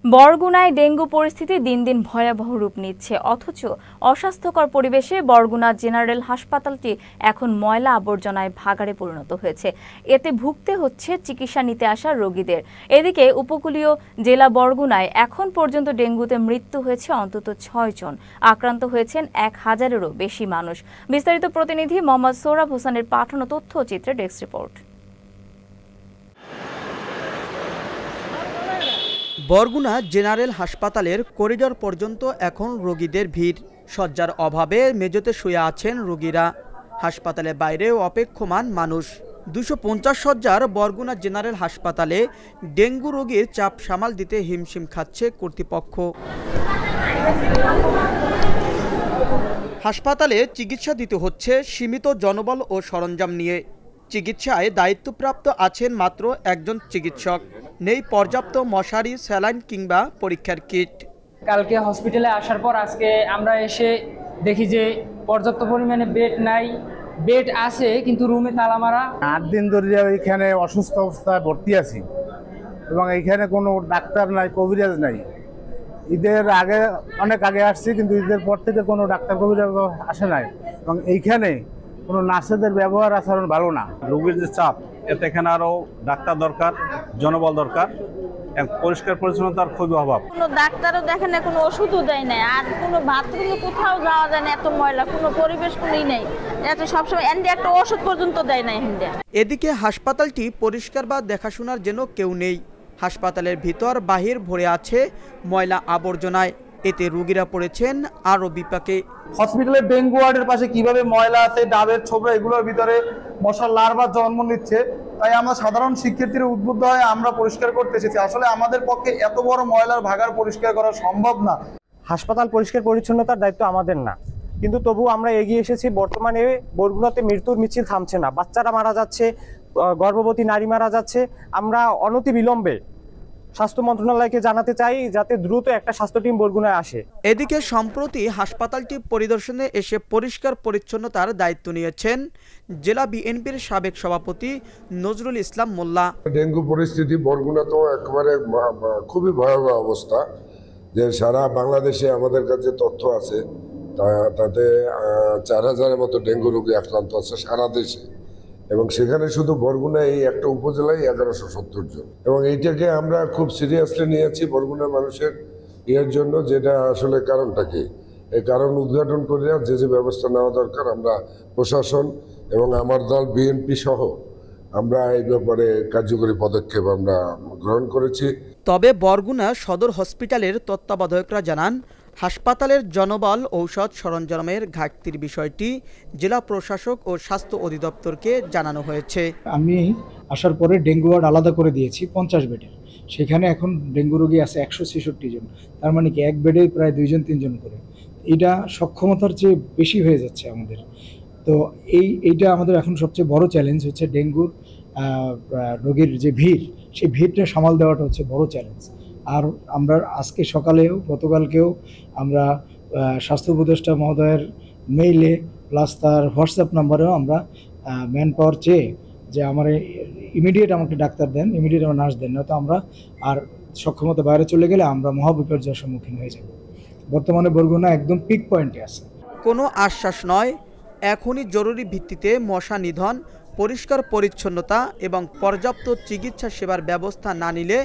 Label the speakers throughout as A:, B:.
A: বরগুনায় dengue পরিস্থিতি দিন দিন ভয়াবহ রূপ নিচ্ছে, অথচ অস্বাস্থ্যকর পরিবেশে বরগুনা জেনারেল হাসপাতালটি এখন ময়লা আবর্জনায় ভাগাড়ে পরিণত হয়েছে। এতে ভুগতে হচ্ছে চিকিৎসা নিতে আসা রোগীদের। এদিকে উপকূলীয় জেলা বরগুনায় এখন পর্যন্ত ডেঙ্গুতে মৃত্যু হয়েছে অন্তত ৬ জন, আক্রান্ত হয়েছেন ১,০০০-এরও বেশি মানুষ। বিস্তারিত প্রতিনিধি মোহাম্মদ সোহরাব হোসেনের পাঠানো তথ্যচিত্রে ডেস্ক রিপোর্ট।
B: বরগুনা জেনারেল হাসপাতালের করিডর পর্যন্ত এখন রোগীদের ভিড়। শয্যার অভাবে মেঝেতে শুয়ে আছেন রোগীরা। হাসপাতালের বাইরেও অপেক্ষমান মানুষ। ২৫০ শয্যার বরগুনা জেনারেল হাসপাতালে ডেঙ্গু রোগীর চাপ সামাল দিতে হিমশিম খাচ্ছে কর্তৃপক্ষ। হাসপাতালে চিকিৎসা দিতে হচ্ছে সীমিত জনবল ও সরঞ্জাম নিয়ে। চিকিৎসায় দায়িত্বপ্রাপ্ত আছেন মাত্র একজন চিকিৎসক। নেই পর্যাপ্ত মশারি, স্যালাইন কিংবা পরীক্ষার কিট।
C: কালকে হসপিটালে আসার পর আজকে আমরা এসে দেখি যে পর্যাপ্ত পরিমাণে বেড নাই। বেড আছে কিন্তু রুমে তালা মারা।
D: ৮ দিন ধরে এখানে অসুস্থ অবস্থায় ভর্তি আছি এবং এইখানে কোনো ডাক্তার নাই, কবিরাজ নাই। ঈদের আগে অনেক আগে আসছি, কিন্তু ঈদের পর থেকে কোনো ডাক্তার কবিরাজ আসে নাই এবং এইখানে কোনো নার্সেদের ব্যবহার আচরণ ভালো না।
E: রোগীর যে চাপ, এতে এখানে আরও ডাক্তার দরকার, জনবল দরকার, পরিষ্কার পরিচ্ছন্নতার খুবই অভাব।
F: কোনো ডাক্তারও দেখে না, কোনো ওষুধও দেয় না, আর কোনো বাথরুমে কোথাও যাওয়া যায় না, এত ময়লা, কোনো পরিবেশ কোনোই নেই। এত সবসময় এন্ডে একটা ওষুধ পর্যন্ত দেয় না এন্ডে।
B: এদিকে হাসপাতালটি পরিষ্কার বা দেখাশোনার জন্য কেউ নেই। হাসপাতালের ভিতর বাহির ভরে আছে ময়লা আবর্জনায়। এতে রোগীরা পড়েছেন আরও বিপাকে।
G: হসপিটালের ডেঙ্গু ওয়ার্ডের পাশে কিভাবে ময়লা আছে, ডাবের ছোবড়া, এগুলোর ভিতরে মশার লার্ভা জন্ম নিচ্ছে। তাই আমরা সাধারণ শিক্ষার্থীরা উদ্বুদ্ধ হয়ে আমরা পরিষ্কার করতে এসেছি। আসলে আমাদের পক্ষে এত বড় ময়লার ভাগাড় পরিষ্কার করা সম্ভব না।
H: হাসপাতাল পরিষ্কার পরিচ্ছন্নতার দায়িত্ব আমাদের না, কিন্তু তবু আমরা এগিয়ে এসেছি। বর্তমানে বরগুনাতে মৃত্যুর মিছিল থামছে না। বাচ্চারা মারা যাচ্ছে, গর্ভবতী নারী মারা যাচ্ছে। আমরা অনতিবিলম্বে স্বাস্থ্য মন্ত্রণালয়কে জানাতে চাই যাতে দ্রুত একটা স্বাস্থ্য টিম বরগুনায় আসে।
B: এদিকে সম্প্রতি হাসপাতালটি পরিদর্শনে এসে পরিষ্কার পরিচ্ছন্নতার দায়িত্ব নিয়েছেন জেলা বিএনপির সাবেক সভাপতি নজরুল ইসলাম মোল্লা।
I: ডেঙ্গু পরিস্থিতি বরগুনা তো একেবারে খুবই ভয়াবহ অবস্থা, যে সারা বাংলাদেশে আমাদের কাছে তথ্য আছে, তাতে ৪,০০০-এর মতো ডেঙ্গু রোগী আক্রান্ত আছে সারা দেশে, এবং সেখানে শুধু বরগুনায় এই একটা উপজেলায় ১১৭০ জন। এবং এইটাকে আমরা খুব সিরিয়াসলি নিয়েছি বরগুনার মানুষের ইয়ের জন্য, যেটা আসলে কারণটা কি, এই কারণ উদ্ঘাটন করে যে ব্যবস্থা নেওয়া দরকার আমরা প্রশাসন এবং আমার দল বিএনপি সহ আমরা এই ব্যাপারে কার্যকরী পদক্ষেপ আমরা গ্রহণ করেছি।
B: তবে বরগুনা সদর হসপিটালের তত্ত্বাবধায়করা জানান, হাসপাতালের জনবল, ঔষধ সরঞ্জামের ঘাটতির বিষয়টি জেলা প্রশাসক ও স্বাস্থ্য অধিদপ্তরকে জানানো হয়েছে।
J: আমি আসার পরে ডেঙ্গু ওয়ার্ড আলাদা করে দিয়েছি ৫০ বেডের। সেখানে এখন ডেঙ্গু রোগী আছে ১৬৬ জন। তার মানে কি এক বেডে প্রায় ২ জন ৩ জন করে। এটা সক্ষমতার চেয়ে বেশি হয়ে যাচ্ছে আমাদের। তো এইটা আমাদের এখন সবচেয়ে বড় চ্যালেঞ্জ হচ্ছে ডেঙ্গুর রোগীর যে ভিড়, সেই ভিড়টা সামাল দেওয়াটা হচ্ছে বড় চ্যালেঞ্জ। আর আমরা আজকে সকালেও গতকালকেও আমরা স্বাস্থ্য উপদেষ্টা মহোদয়ের মেইলে প্লাস তার হোয়াটসঅ্যাপ নাম্বারেও আমরা ম্যান পাওয়ার চেয়ে যে আমার ইমিডিয়েট আমাকে ডাক্তার দেন, ইমিডিয়েট আমার নার্স দেন, নয়তো আমরা আর সক্ষমতা বাইরে চলে গেলে আমরা মহাবিপর্যয়ের সম্মুখীন হয়ে যাব। বর্তমানে বরগুনা একদম পিক পয়েন্টে আছে।
B: কোনো আশ্বাস নয়, এখনই জরুরি ভিত্তিতে মশা নিধন, পরিষ্কার পরিচ্ছন্নতা এবং পর্যাপ্ত চিকিৎসা সেবার ব্যবস্থা না নিলে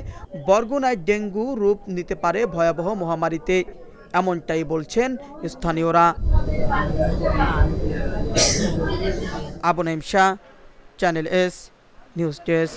B: বরগুনায় ডেঙ্গু রূপ নিতে পারে ভয়াবহ মহামারীতে, এমনটাই বলছেন স্থানীয়রা। Abu Naeem Shah, channel S news desk.